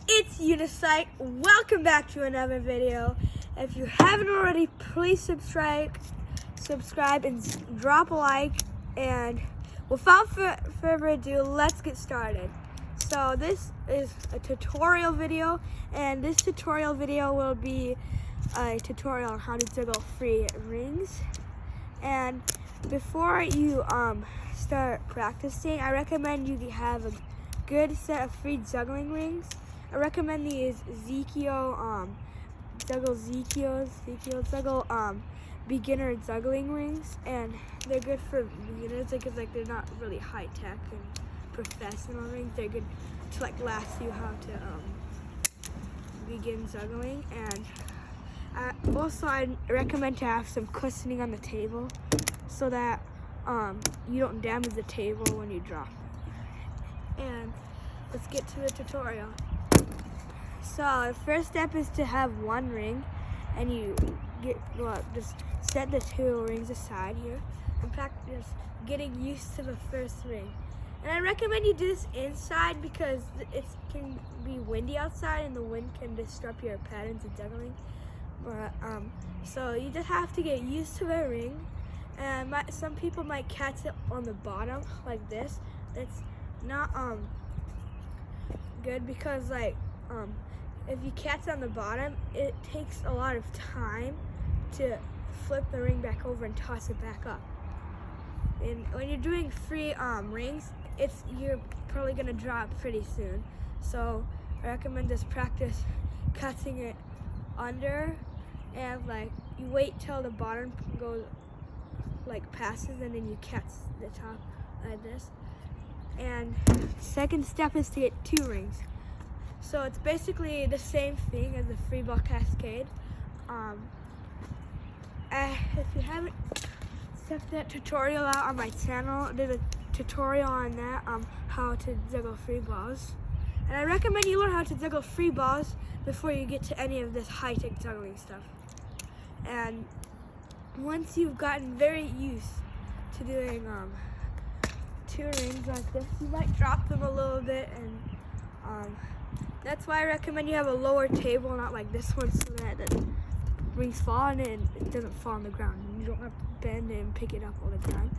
it's Unisight. Welcome back to another video. If you haven't already, please subscribe and drop a like. And without further ado, let's get started. So this is a tutorial video, and this tutorial video will be a tutorial on how to juggle free rings. And before you start practicing, I recommend you have a good set of free juggling rings. I recommend these Juggle beginner juggling rings, and they're good for beginners because they're not really high tech and professional rings. They're good to last you how to begin juggling. And I recommend to have some cushioning on the table so that you don't damage the table when you drop it. And let's get to the tutorial. So the first step is to have one ring, and you just set the two rings aside here and practice getting used to the first ring. And I recommend you do this inside because it can be windy outside and the wind can disrupt your patterns of juggling. But so you just have to get used to the ring. And some people might catch it on the bottom like this. That's not good because if you catch it on the bottom, it takes a lot of time to flip the ring back over and toss it back up. And when you're doing free rings, you're probably gonna drop pretty soon. So I recommend just practice catching it under, and you wait till the bottom goes passes, and then you catch the top like this. And second step is to get two rings. So it's basically the same thing as the free ball cascade. If you haven't checked that tutorial out on my channel, I did a tutorial on that, how to juggle free balls. And I recommend you learn how to juggle free balls before you get to any of this high-tech juggling stuff. And once you've gotten very used to doing two rings like this, you might drop them a little bit, and that's why I recommend you have a lower table, not like this one, so that the rings fall and it doesn't fall on the ground. You don't have to bend it and pick it up all the time.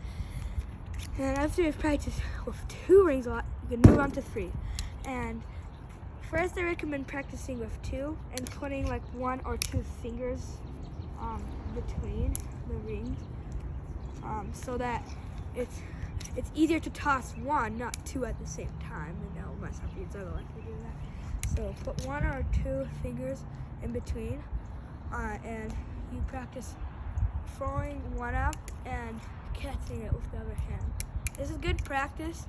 And after you've practiced with two rings a lot, you can move on to three. And first I recommend practicing with two and putting one or two fingers between the rings, so that it's easier to toss one, not two at the same time, and that'll mess up your juggle if you do that. So put one or two fingers in between, and you practice throwing one up and catching it with the other hand. This is good practice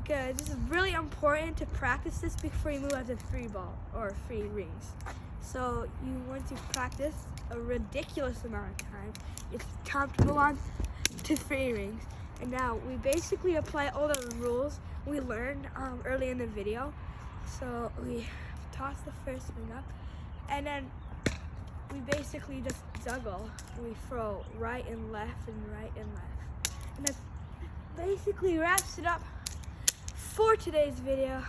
because this is really important to practice this before you move on to free ball or free rings. So once you've practiced a ridiculous amount of time, it's time to move on to free rings. And now we basically apply all the rules we learned early in the video. So we toss the first ring up, and then we basically just juggle. We throw right and left and right and left. And that basically wraps it up for today's video.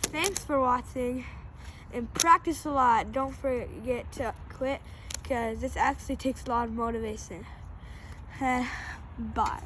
Thanks for watching, and practice a lot. Don't forget to quit because this actually takes a lot of motivation. Bye.